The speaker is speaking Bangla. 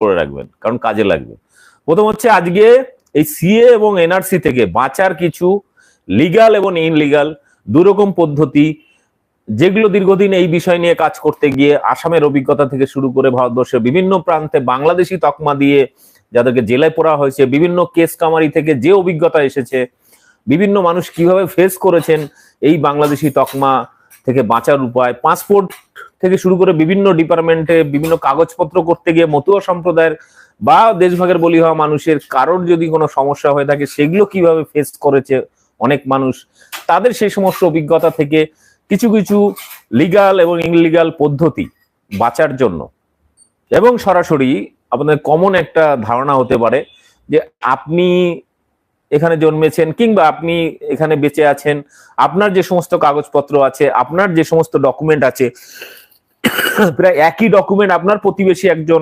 করে রাখবেন, কারণ কাজে লাগবে। প্রথম হচ্ছে আজকে এই সিএ এবং এনআরসি থেকে বাঁচার কিছু লিগাল এবং ইনলিগাল দুরকম পদ্ধতি, যেগুলো দীর্ঘদিন এই বিষয় নিয়ে কাজ করতে গিয়ে আসামের অভিজ্ঞতা থেকে শুরু করে ভারতবর্ষের বিভিন্ন প্রান্তে বাংলাদেশি তকমা দিয়ে যাদেরকে জেলায় পড়া হয়েছে, বিভিন্ন কেস কামারি থেকে যে অভিজ্ঞতা এসেছে, বিভিন্ন মানুষ কিভাবে ফেস করেছেন এই বাংলাদেশি তকমা থেকে বাঁচার উপায়, পাসপোর্ট থেকে শুরু করে বিভিন্ন ডিপার্টমেন্টে বিভিন্ন কাগজপত্র করতে গিয়ে মতুয়া সম্প্রদায়ের বা দেশভাগের বলি হওয়া মানুষের কারোর যদি কোনো সমস্যা হয়ে থাকে সেগুলো কিভাবে ফেস করেছে অনেক মানুষ, তাদের সেই সমস্ত অভিজ্ঞতা থেকে কিছু কিছু লিগাল এবং ইনলিগাল পদ্ধতি বাঁচার জন্য। এবং সরাসরি আপনাদের কমন একটা ধারণা হতে পারে যে আপনি এখানে জন্মেছেন কিংবা আপনি এখানে বেঁচে আছেন, আপনার যে সমস্ত কাগজপত্র আছে, আপনার যে সমস্ত ডকুমেন্ট আছে, প্রায় একই ডকুমেন্ট আপনার প্রতিবেশী একজন